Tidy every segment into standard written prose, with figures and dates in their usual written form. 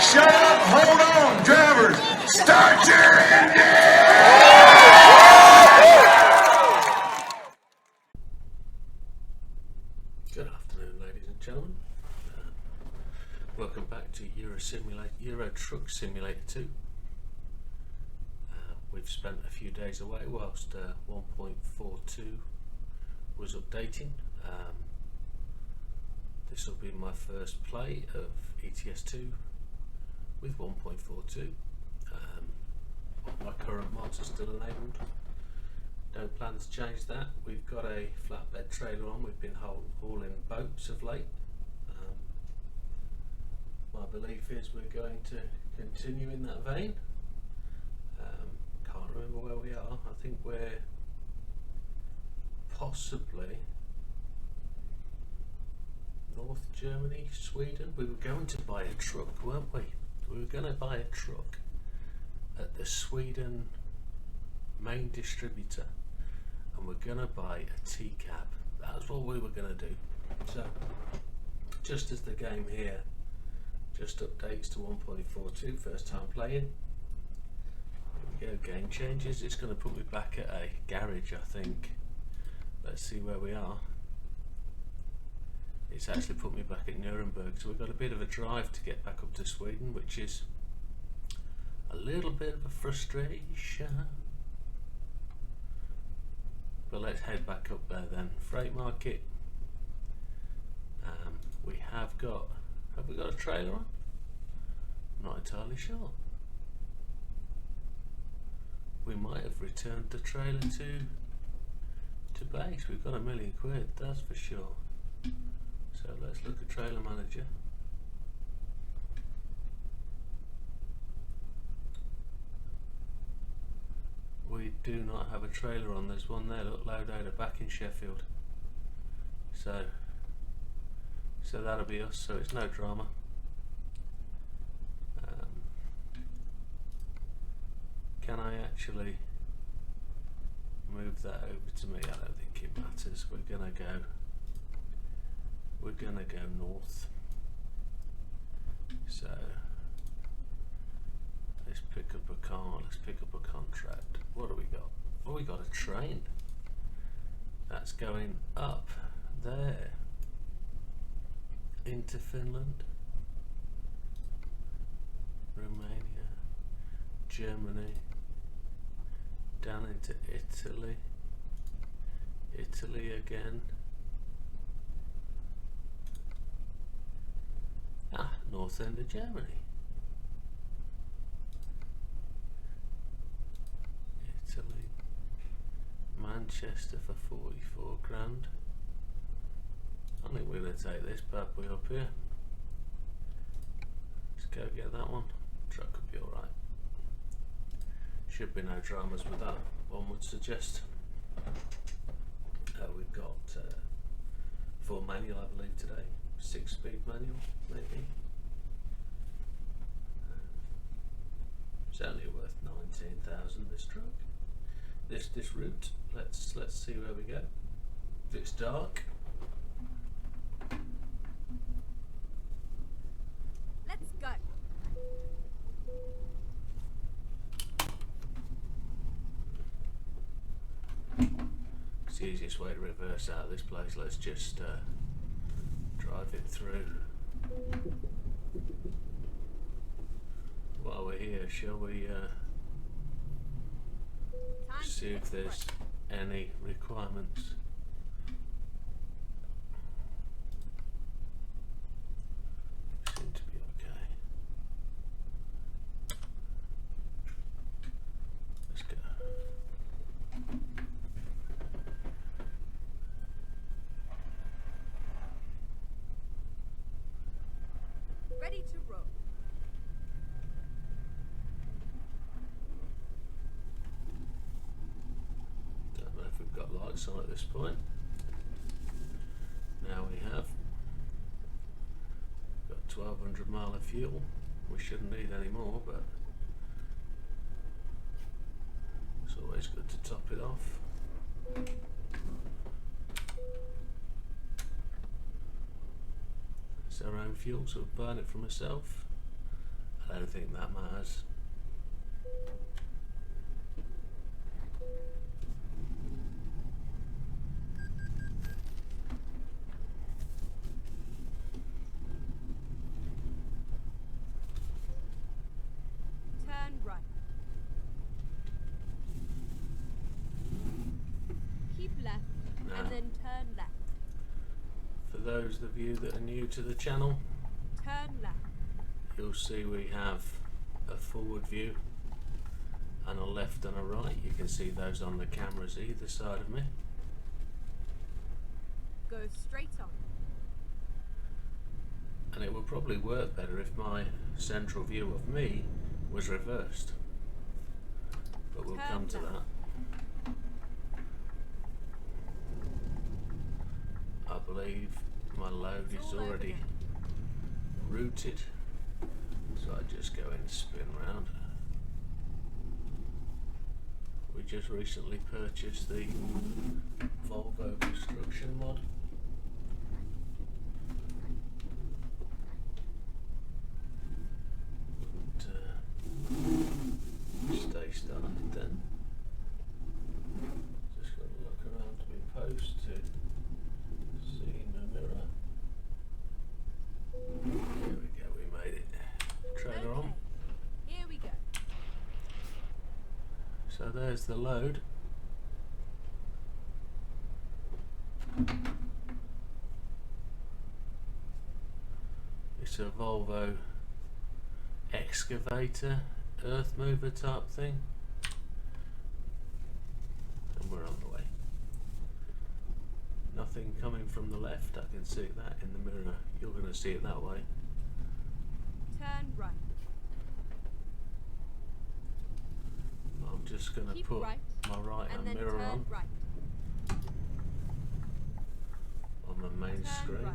Shut up, hold on, drivers, start your engine! Good afternoon, ladies and gentlemen. Welcome back to Euro Truck Simulator 2. We've spent a few days away whilst 1.42 was updating. This will be my first play of ETS2 with 1.42. My current mods are still enabled. Don't plan to change that. We've got a flatbed trailer on. We've been hauling boats of late. My belief is we're going to continue in that vein. Can't remember where we are. I think we're possibly North Germany, Sweden. We were going to buy a truck, weren't we? We were going to buy a truck at the Sweden main distributor, and we're going to buy a T-cab. That's what we were going to do. So, just as the game here just updates to 1.42, first time playing. Here we go, game changes. It's going to put me back at a garage, I think. Let's see where we are. It's actually put me back at Nuremburg, so we've got a bit of a drive to get back up to Sweden, which is a little bit of a frustration. But let's head back up there then. Freight market. We have we got a trailer on? I'm not entirely sure. We might have returned the trailer to base. We've got £1 million, that's for sure. So let's look at trailer manager. We do not have a trailer on. There's one there, look, Loadout back in Sheffield. So that'll be us, so it's no drama. Can I actually move that over to me? I don't think it matters. We're gonna go north. So let's pick up a car, let's pick up a contract. What do we got? Oh, we got a train. That's going up there into Finland, Romania, Germany, down into Italy, Italy again. North end of Germany. Italy, Manchester for 44 grand. I think we're going to take this bad boy up here. Let's go get that one. Truck will be alright. Should be no dramas with that, one would suggest. We've got 4 manual, I believe, today. 6-speed manual, maybe. It's only worth 19,000 this truck. This route. Let's see where we go. If it's dark. Let's go. It's the easiest way to reverse out of this place. Let's just drive it through. While we're here, shall we see if there's any requirements? Seem to be okay. Let's go. Ready to roll. Don't know if we've got lights on at this point. Now we have. Got 1200 mile of fuel. We shouldn't need any more, but it's always good to top it off. It's our own fuel, so we'll burn it for myself I don't think that matters. Turn right. Keep left Now, and then turn left. for those of you that are new to the channel, Turn left. you'll see we have a forward view and a left and a right. You can see those on the cameras either side of me. Go straight on. And it would probably work better if my central view of me was reversed. But we'll Turn come to left. that. I believe my load It's is all over already now. routed, so I just go and spin round. We just recently purchased the Volvo construction mod. Stay started then. Just got to look around to be post to see in the mirror. There we go, we made it. Trailer on. Okay. Here we go. So there's the load. It's a Volvo excavator, earth mover type thing. And we're on the way. Nothing coming from the left, I can see that in the mirror. You're going to see it that way. Turn right. I'm just going to Keep put right, my right and hand then mirror turn on right. my main Turn screen. right.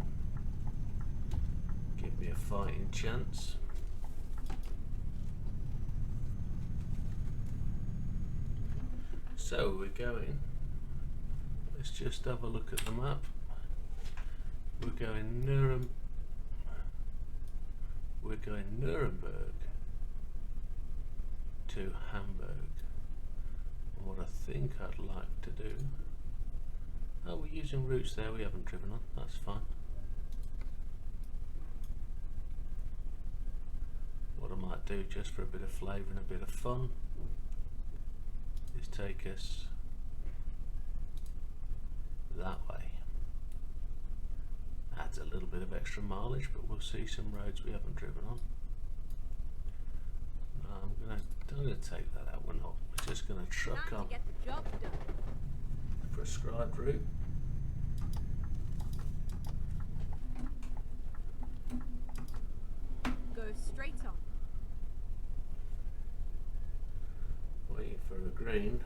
Give me a fighting chance. So we're going. Let's just have a look at the map. We're going Nuremberg to Hamburg. And what I think I'd like to do. Oh, we're using routes there we haven't driven on. That's fine. What I might do, just for a bit of flavour and a bit of fun, is take us that way. Adds a little bit of extra mileage, but we'll see some roads we haven't driven on. No, I'm gonna take that out. We're not. We're just gonna truck Time on to get the job done. the prescribed route. Go straight on. Waiting for a green.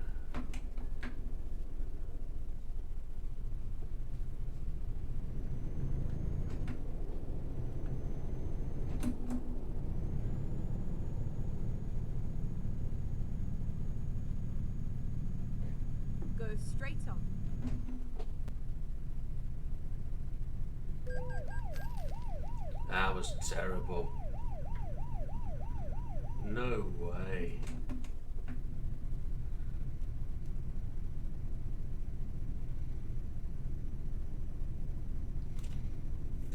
Go straight on. That was terrible. No way.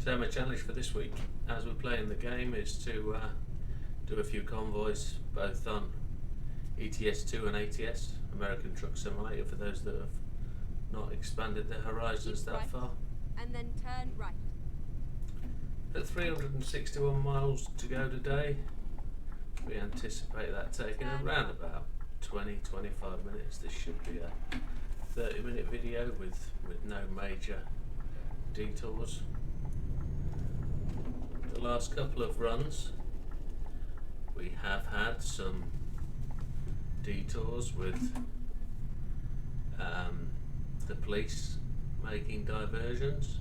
So my challenge for this week, as we're playing the game, is to do a few convoys, both on ETS2 and ATS, American Truck Simulator, for those that have not expanded their horizons Keep that right. far. And then turn right. At 361 miles to go today, we anticipate that taking around about 20-25 minutes. This should be a 30-minute video with no major detours. The last couple of runs we have had some detours with the police making diversions.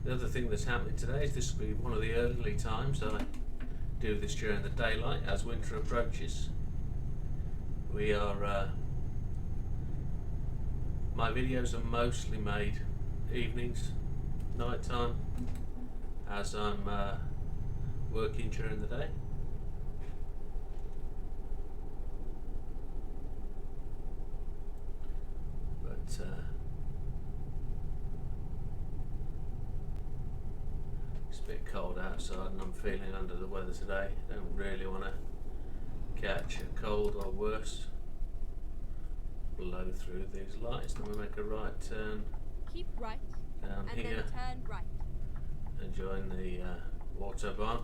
The other thing that's happening today is this will be one of the early times I do this during the daylight. As winter approaches, we are My videos are mostly made evenings, night time, as I'm working during the day. But it's a bit cold outside and I'm feeling under the weather today. Don't really want to catch a cold or worse. Blow through these lights, then we make a right turn Keep right. down And here then turn right. and join the autobahn.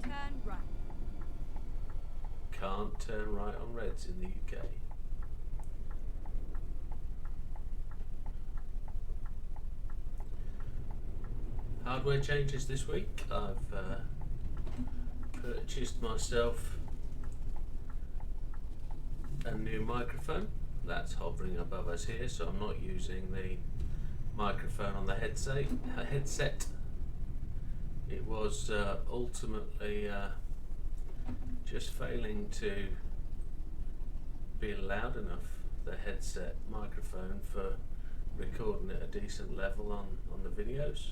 Turn right. Can't turn right on reds in the UK. Hardware changes this week. I've purchased myself a new microphone that's hovering above us here, so I'm not using the microphone on the headset. It was ultimately just failing to be loud enough, the headset microphone, for recording at a decent level on the videos.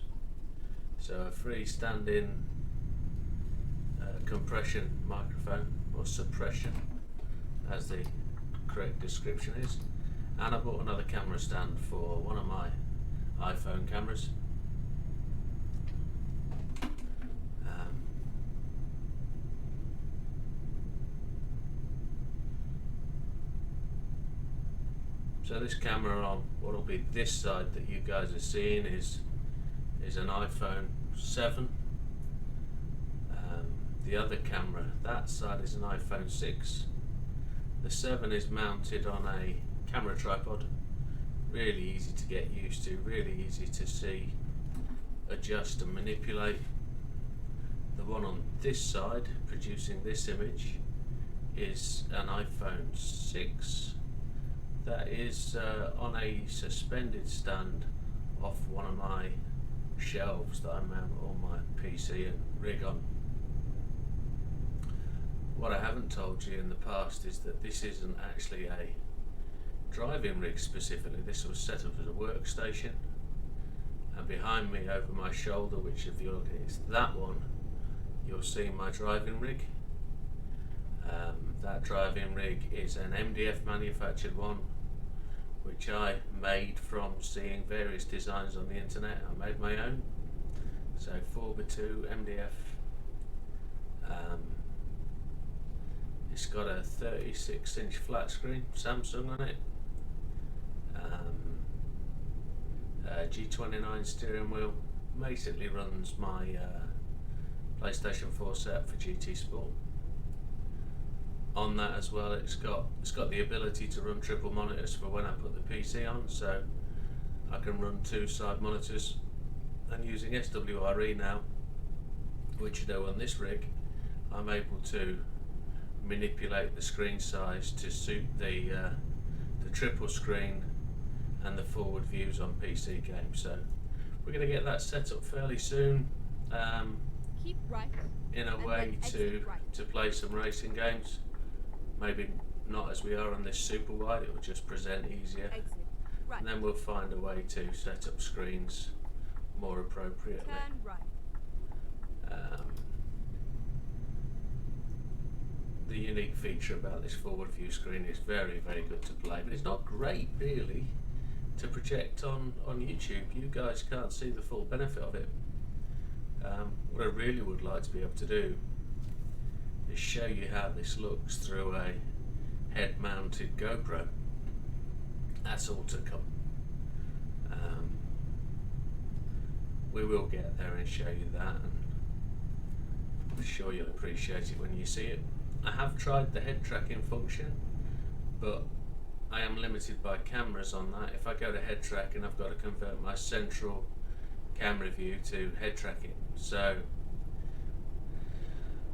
So a freestanding compression microphone, or suppression as the correct description is, and I bought another camera stand for one of my iPhone cameras. So this camera on what will be this side that you guys are seeing is an iPhone 7. The other camera, that side, is an iPhone 6. The 7 is mounted on a camera tripod. Really easy to get used to, really easy to see, adjust and manipulate. The one on this side, producing this image, is an iPhone 6. That is on a suspended stand off one of my shelves that I mount all my PC and rig on. What I haven't told you in the past is that this isn't actually a driving rig specifically. This was set up as a workstation, and behind me over my shoulder, which if you look at it's that one, you'll see my driving rig. That driving rig is an MDF manufactured one, which I made from seeing various designs on the internet. I made my own. So 4x2 MDF. It's got a 36-inch flat screen Samsung on it. G29 steering wheel. Basically runs my PlayStation 4 set for GT Sport. On that as well, it's got the ability to run triple monitors for when I put the PC on, so I can run 2 side monitors. And using SWRE now, which you know on this rig, I'm able to manipulate the screen size to suit the triple screen and the forward views on PC games. So we're going to get that set up fairly soon. Keep right. In a And way then to exit right. play some racing games. Maybe not as we are on this super wide, it will just present easier. Exit right. And then we'll find a way to set up screens more appropriately. Turn right. The unique feature about this forward view screen is very, very good to play, but it's not great really to project on YouTube. You guys can't see the full benefit of it. What I really would like to be able to do is show you how this looks through a head-mounted GoPro. That's all to come. We will get there and show you that, and I'm sure you'll appreciate it when you see it. I have tried the head tracking function, but I am limited by cameras on that. If I go to head tracking, I've got to convert my central camera view to head tracking. So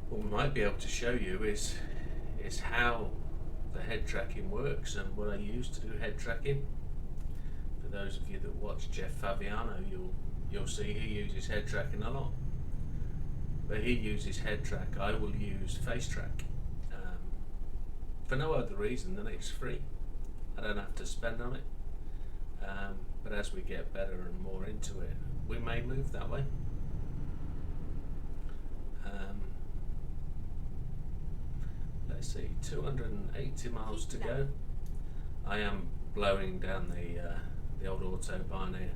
what we might be able to show you is how the head tracking works and what I use to do head tracking. For those of you that watch Jeff Favignano, you'll see he uses head tracking a lot. But he uses head track, I will use face track. for no other reason than it's free. I don't have to spend on it. But as we get better and more into it, we may move that way. Let's see, 280 miles to go. I am blowing down the old autobahn here,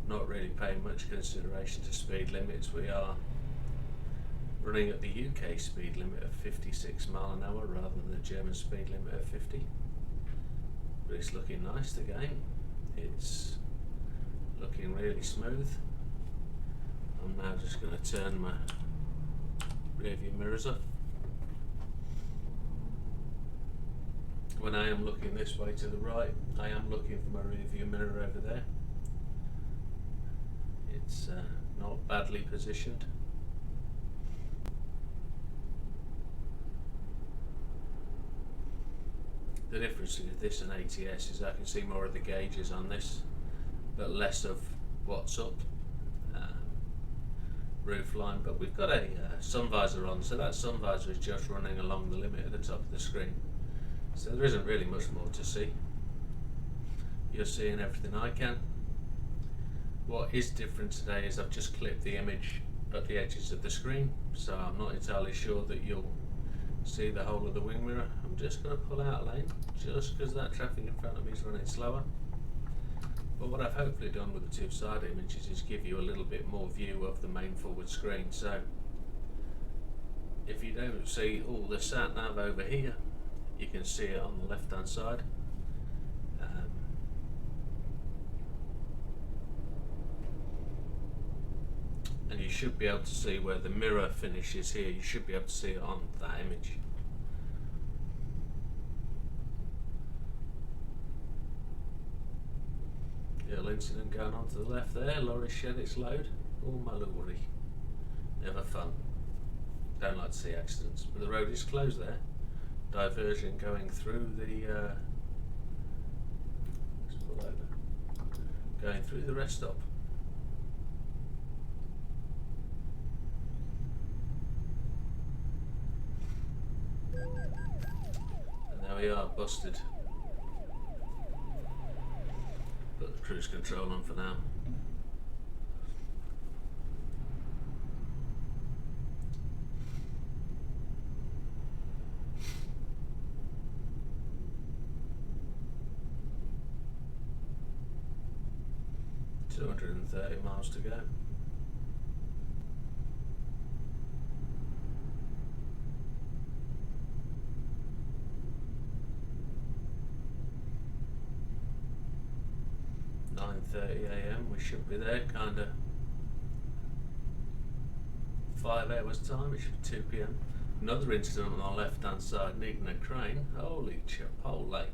not really paying much consideration to speed limits. We are running at the UK speed limit of 56 mile an hour rather than the German speed limit of 50. But it's looking nice, the game. It's looking really smooth. I'm now just going to turn my rear view mirrors off. When I am looking this way to the right, I am looking for my rear view mirror over there. It's not badly positioned. The difference with this and ATS is I can see more of the gauges on this, but less of what's up roof line. But we've got a sun visor on, so that sun visor is just running along the limit at the top of the screen. So there isn't really much more to see. You're seeing everything I can. What is different today is I've just clipped the image at the edges of the screen, so I'm not entirely sure that you'll see the whole of the wing mirror. I'm just going to pull out a lane just because that traffic in front of me is running slower. But what I've hopefully done with the two side images is give you a little bit more view of the main forward screen. So if you don't see all the sat nav over here, you can see it on the left hand side. And you should be able to see where the mirror finishes here. You should be able to see it on that image. Little incident going on to the left there. Lorry shed its load. Oh my lorry. Never fun. Don't like to see accidents. But the road is closed there. Diversion going through the let's pull over. Going through the rest stop. And there we are, busted. Put the cruise control on for now. Miles to go. AM, we should be there, kinda 5 hours time, it should be 2 PM. Another incident on our left hand side needing a crane. Holy chipotle.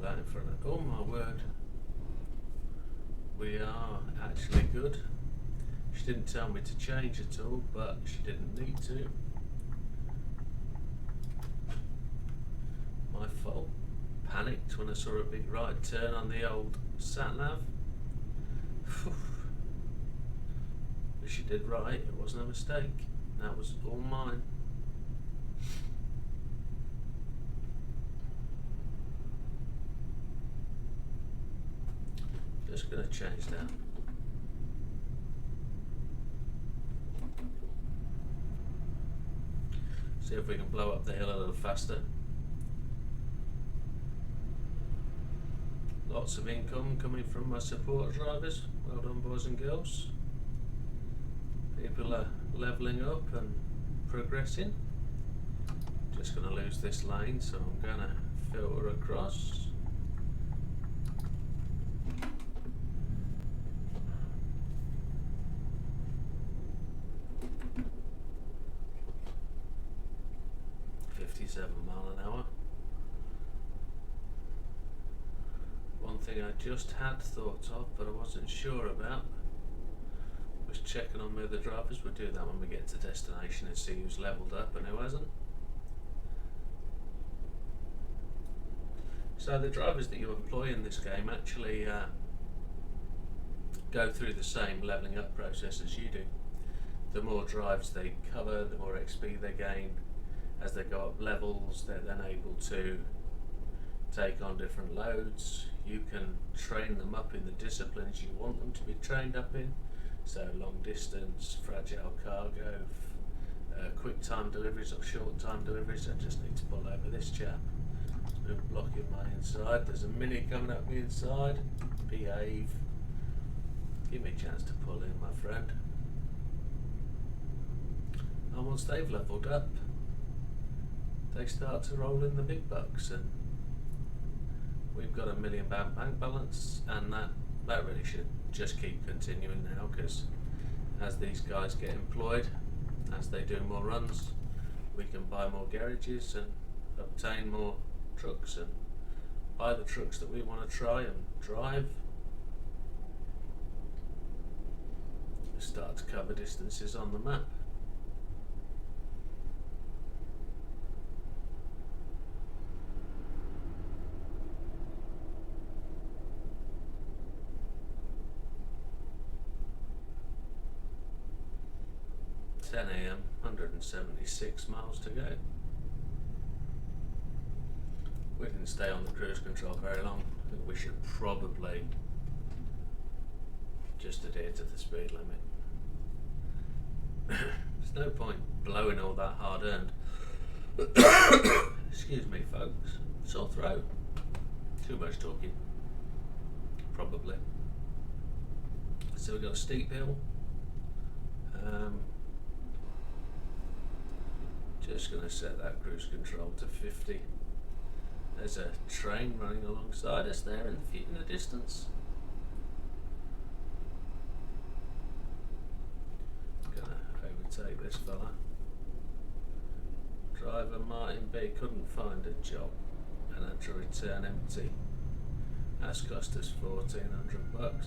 That in front of, oh my word, we are actually good. She didn't tell me to change at all, but she didn't need to. My fault. Panicked when I saw a big right turn on the old sat nav. But she did right, it wasn't a mistake. That was all mine. Just going to change that. See if we can blow up the hill a little faster. Lots of income coming from my support drivers. Well done, boys and girls. People are levelling up and progressing. Just going to lose this lane, so I'm going to filter across. I just had thought of, but I wasn't sure about, was checking on the other drivers. We'll do that when we get to destination and see who's levelled up and who hasn't. So the drivers that you employ in this game actually go through the same levelling up process as you do. The more drives they cover, the more XP they gain. As they go up levels, they're then able to take on different loads. You can train them up in the disciplines you want them to be trained up in. So long distance, fragile cargo, quick time deliveries or short time deliveries. I just need to pull over this chap. It's been blocking my inside. There's a Mini coming up the inside. Behave. Give me a chance to pull in, my friend. And once they've levelled up, they start to roll in the big bucks, and we've got £1 million bank balance, and that really should just keep continuing now, because as these guys get employed, as they do more runs, we can buy more garages and obtain more trucks and buy the trucks that we want to try and drive. Start to cover distances on the map. (10 AM), 176 miles to go. We didn't stay on the cruise control very long. I think we should probably just adhere to the speed limit. There's no point blowing all that hard earned. Excuse me, folks. Sore throat. Too much talking. Probably. So we've got a steep hill. Just going to set that cruise control to 50. There's a train running alongside us there in the distance. Gonna overtake this fella. Driver Martin B couldn't find a job and had to return empty. That's cost us $1,400.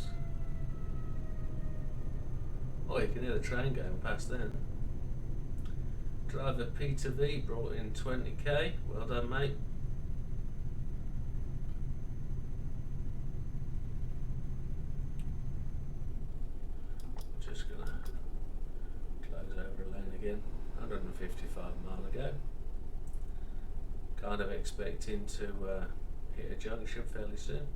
Oh, you can hear the train going past then. Driver Peter V brought in 20k. Well done, mate. Just gonna close over a lane again. 155 mile ago. Kind of expecting to hit a junction fairly soon.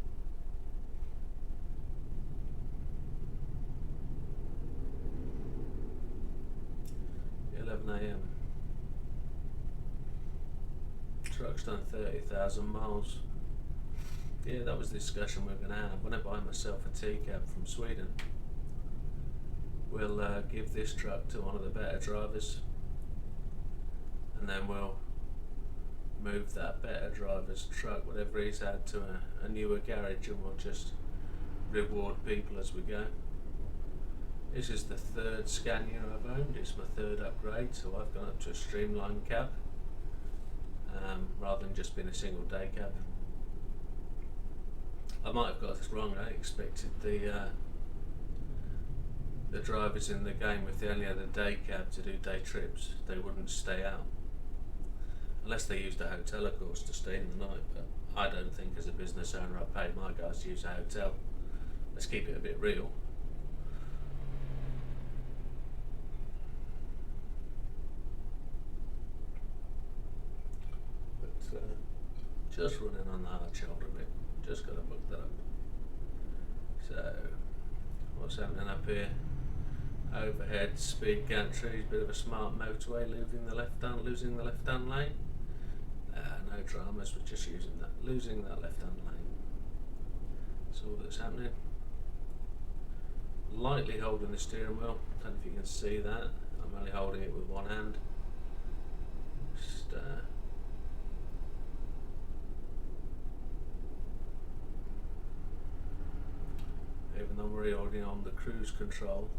11 AM. Truck's done 30,000 miles. Yeah, that was the discussion we were going to have. When I buy myself a T-cab from Sweden, we'll give this truck to one of the better drivers, and then we'll move that better driver's truck, whatever he's had, to a newer garage, and we'll just reward people as we go. This is the third Scania I've owned. It's my third upgrade, so I've gone up to a streamlined cab rather than just being a single day cab. I might have got this wrong. I expected the drivers in the game, if they only had a day cab to do day trips, they wouldn't stay out. Unless they used a hotel, of course, to stay in the night. But I don't think as a business owner I paid my guys to use a hotel. Let's keep it a bit real. But just running on the hard shoulder a bit. Just got to book that up. So, what's happening up here? Overhead speed gantry, bit of a smart motorway, losing the left hand lane. No dramas, we're just losing that left hand lane. That's all that's happening. Lightly holding the steering wheel, don't know if you can see that. I'm only holding it with one hand. Just even though we're already on the cruise control,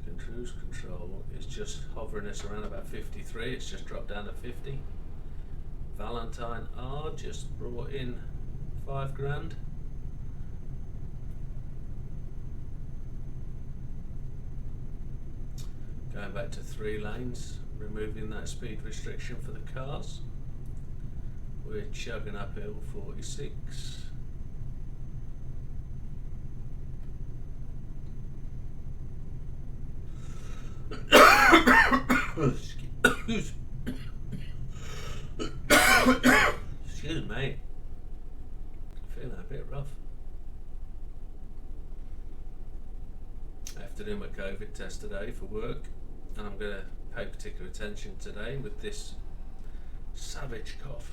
the cruise control is just hovering us around about 53. It's just dropped down to 50. Valentine R just brought in 5 grand. Going back to 3 lanes, removing that speed restriction for the cars. We're chugging uphill 46. Excuse me. Feeling a bit rough. I have to do my COVID test today for work, and I'm going to pay particular attention today with this savage cough.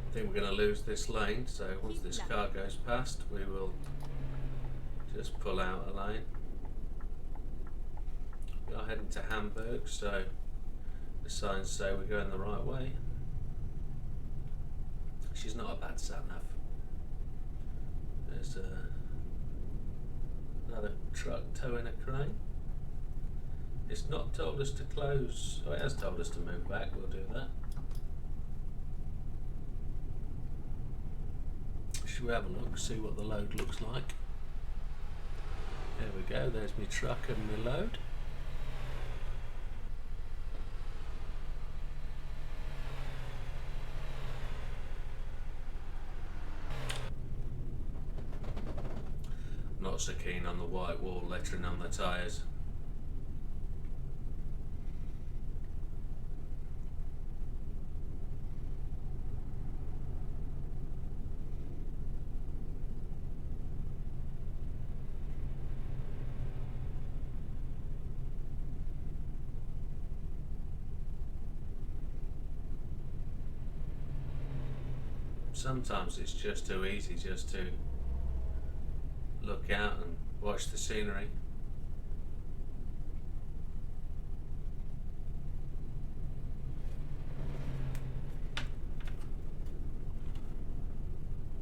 I think we're going to lose this lane, so once this car goes past, we will just pull out a lane. We are heading to Hamburg, so the signs say we're going the right way. She's not a bad sat-nav. There's another truck towing a crane. It's not told us to close. Oh, it has told us to move back. We'll do that. Should we have a look, see what the load looks like? There we go, there's my truck and my load. Not so keen on the white wall lettering on the tyres. Sometimes it's just too easy just to look out and watch the scenery.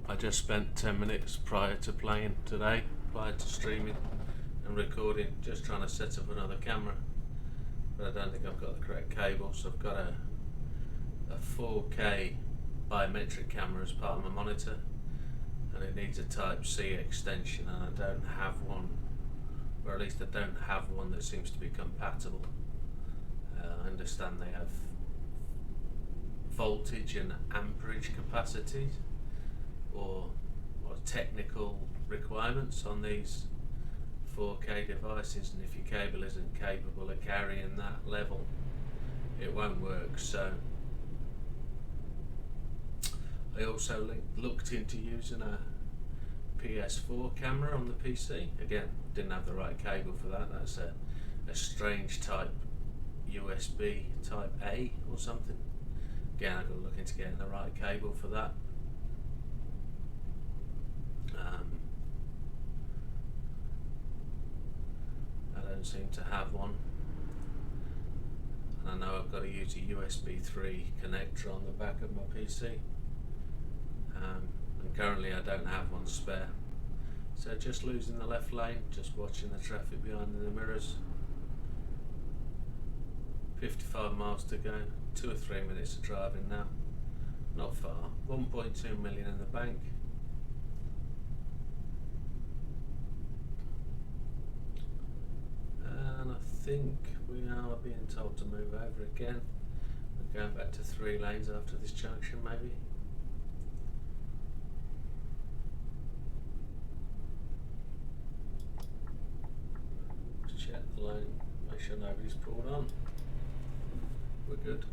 I just spent 10 minutes prior to playing today, prior to streaming and recording, just trying to set up another camera, but I don't think I've got the correct cable, so I've got a 4K biometric camera as part of my monitor, and it needs a Type-C extension, and I don't have one, or at least I don't have one that seems to be compatible. I understand they have voltage and amperage capacities or technical requirements on these 4K devices, and if your cable isn't capable of carrying that level, it won't work. So I also looked into using a PS4 camera on the PC. Again, didn't have the right cable for that. That's a strange type USB type A or something. Again, I've got to look into getting the right cable for that. I don't seem to have one. And I know I've got to use a USB 3 connector on the back of my PC. And currently I don't have one spare, so just losing the left lane, just watching the traffic behind in the mirrors. 55 miles to go, 2 or 3 minutes of driving now, not far. 1.2 million in the bank. And I think we are being told to move over again. We're going back to 3 lanes after this junction maybe. Check the lane, make sure nobody's pulled on. We're good.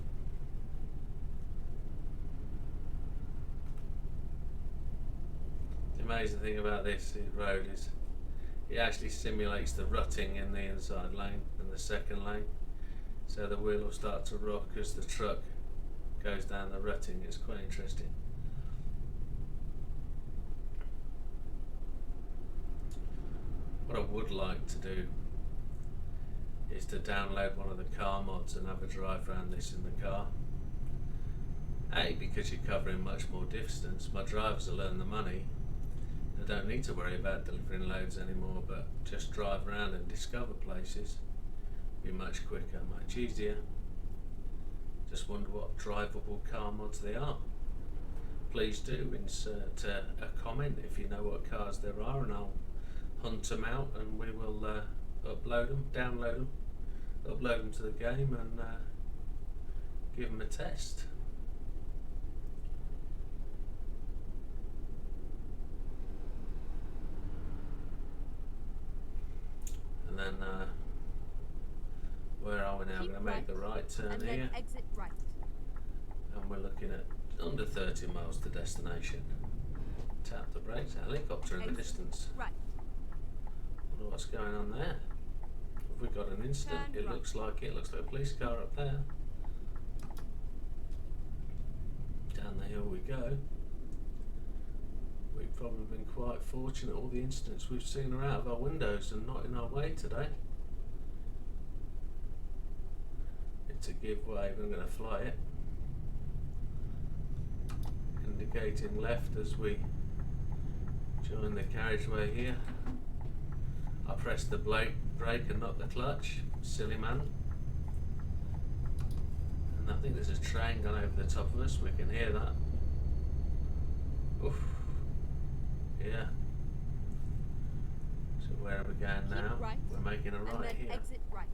The amazing thing about this road is it actually simulates the rutting in the inside lane and the second lane, so the wheel will start to rock as the truck goes down the rutting. It's quite interesting. What I would like to do is to download one of the car mods and have a drive around this in the car. A, because you're covering much more distance. My drivers will earn the money. They don't need to worry about delivering loads anymore, but just drive around and discover places. Be much quicker, much easier. Just wonder what drivable car mods they are. Please do insert a comment if you know what cars there are, and I'll hunt them out and we will upload them, download them, upload them to the game and give them a test. And then where are we now? We're going to make the right turn and here, then exit right. and we're looking at under 30 miles to destination. Tap the brakes, a helicopter in the Exit distance. right. Wonder what's going on there. Have we got an incident? Turn It right. looks like it. Looks like a police car up there. Down the hill we go. We've probably been quite fortunate. All the incidents we've seen are out of our windows and not in our way today. It's a give way, but I'm going to fly it. Indicating left as we join the carriageway here. I pressed the brake and not the clutch. Silly man. And I think there's a train gone over the top of us. We can hear that. Oof. Yeah. So where are we going now? Keep right, We're making a and right then here. exit right.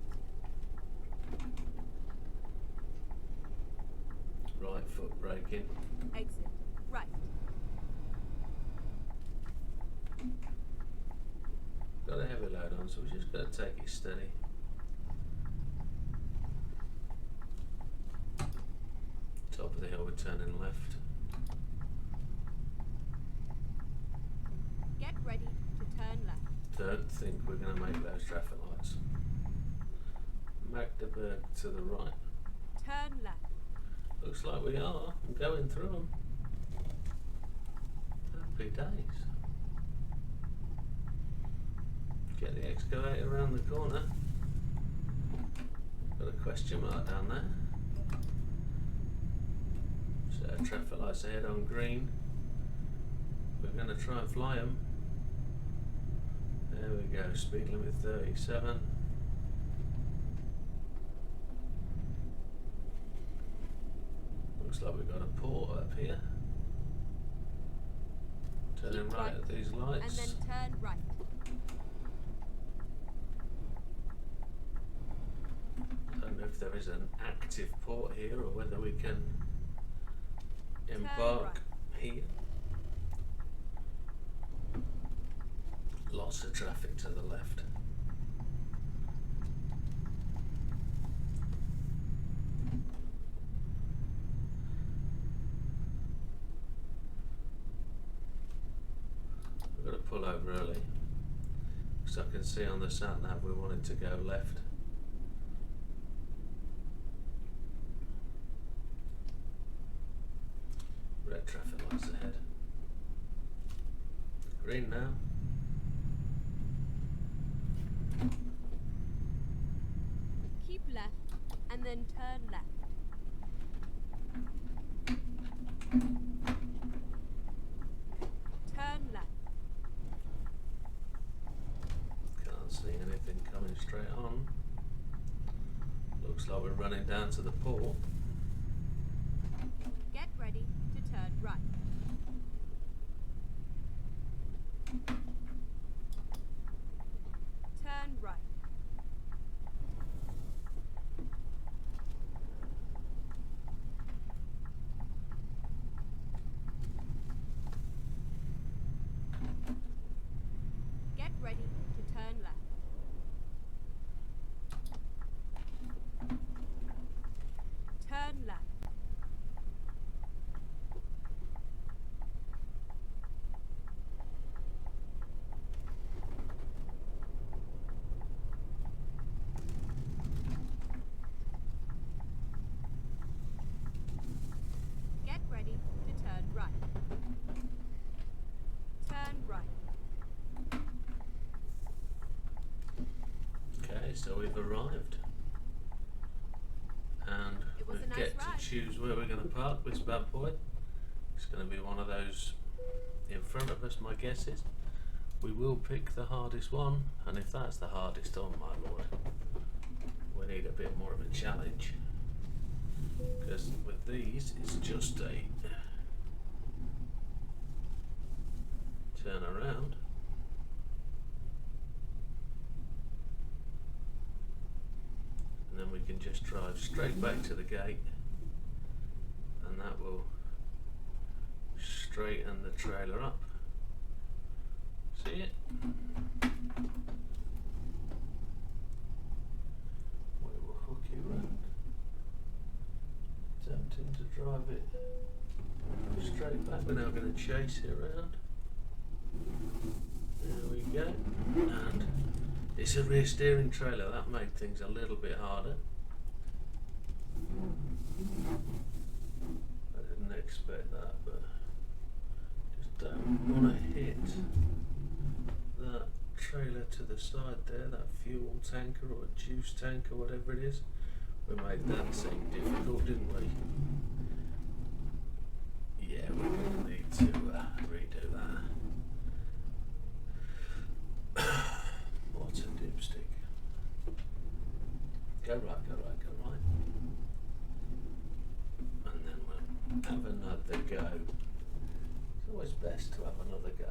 Right foot braking. Exit right. Got a heavy load on, so we just got to take it steady. Top of the hill, we're turning left. Get ready to turn left. Don't think we're going to make those traffic lights. Magdeburg to the right. Turn left. Looks like we are. I'm going through them. Happy days. Get the excavator around the corner. Got a question mark down there. Set of traffic lights ahead on green. We're going to try and fly them. There we go. Speed limit 37. Looks like we've got a port up here. Turning Keep right at these lights. And then turn right. I don't know if there is an active port here or whether we can embark here. Lots of traffic to the left. We've got to pull over early because I can see on the sat nav we wanted to go left. Red traffic lights ahead. Green now. Keep left and then turn left. Turn left. Can't see anything coming straight on. Looks like we're running down to the port. Get ready to turn right. Turn right. Get ready to turn left. Turn left. Get ready to turn right. Turn right. Okay, so we've arrived. And It was we a nice get ride. to choose where we're going to park this bad boy. It's going to be one of those in front of us, my guess is. We will pick the hardest one, and if that's the hardest, oh my lord, we need a bit more of a challenge. Because with these, it's just a turn around. And then we can just drive straight back to the gate, and that will straighten the trailer up. See it? We will hook you around. Attempting to drive it straight back. We're now going to chase it around. There we go. And it's a rear steering trailer. That made things a little bit harder. I didn't expect that, but just don't want to hit that trailer to the side there, that fuel tanker or juice tank or whatever it is. We made that seem difficult, didn't we? Yeah, we're going to need to redo that. What's a dipstick? Go right, go right, go right. And then we'll have another go. It's always best to have another go.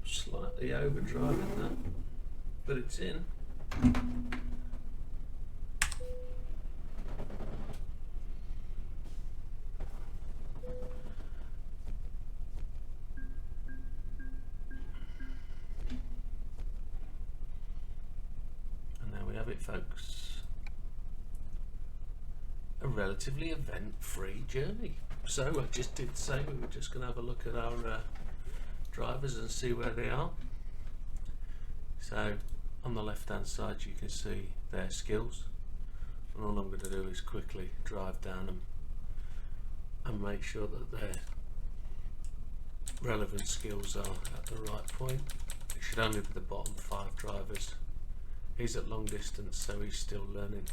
Slightly overdriving that, but it's in. And there we have it, folks. A relatively event-free journey. So I just did say we were just going to have a look at our drivers and see where they are. So on the left hand side you can see their skills, and all I'm going to do is quickly drive down them and make sure that their relevant skills are at the right point. It should only be the bottom 5 drivers. He's at long distance, so he's still learning.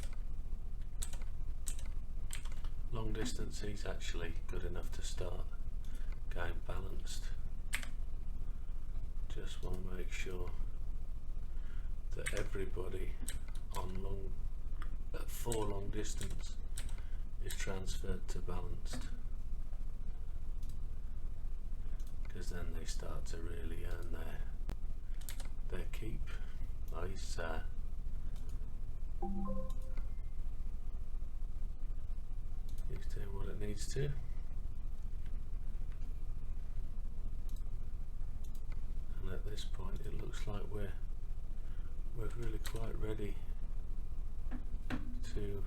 Long distance, he's actually good enough to start going balanced. Just want to make sure that everybody on for long distance is transferred to balanced, because then they start to really earn their keep. Oh, he's doing what it needs to. And at this point it looks like we're really quite ready to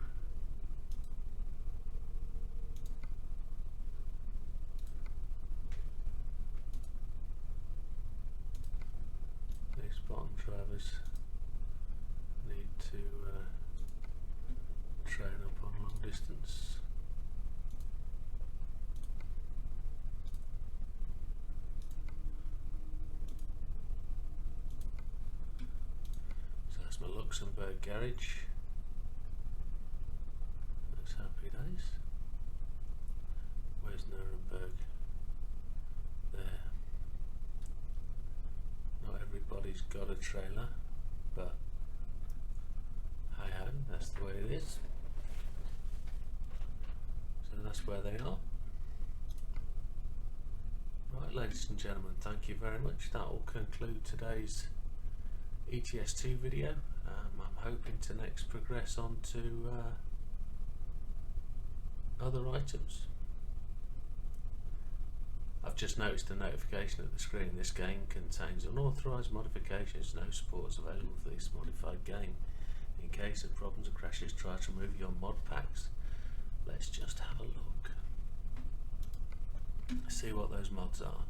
these bottom drivers need to train up on long distance. My Luxembourg garage. That's happy days. Where's Nuremberg? There. Not everybody's got a trailer, but hey ho, that's the way it is. So that's where they are. Right, ladies and gentlemen, thank you very much. That will conclude today's ETS2 video. I'm hoping to next progress on to other items. I've just noticed a notification at the screen. This game contains unauthorized modifications. No support is available for this modified game. In case of problems or crashes, try to remove your mod packs. Let's just have a look. See what those mods are.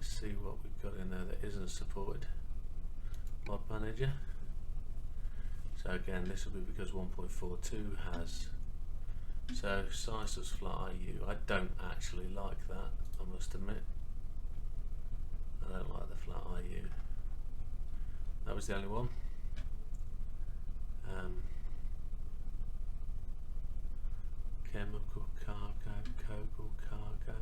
See what we've got in there that isn't supported. mod manager. So again, this will be because 1.42 has so sizeless flat IU. I don't actually like that, I must admit. I don't like the flat IU. That was the only one. Chemical cargo, Kogel cargo,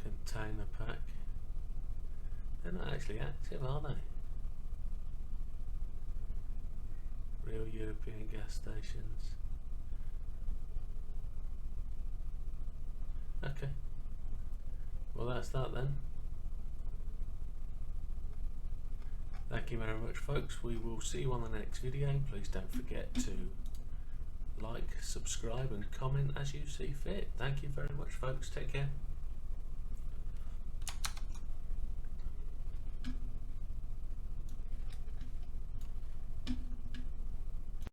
container pack. They're not actually active, are they? Real European gas stations. Okay. Well, that's that then. Thank you very much, folks. We will see you on the next video. Please don't forget to like, subscribe and comment as you see fit. Thank you very much, folks. Take care.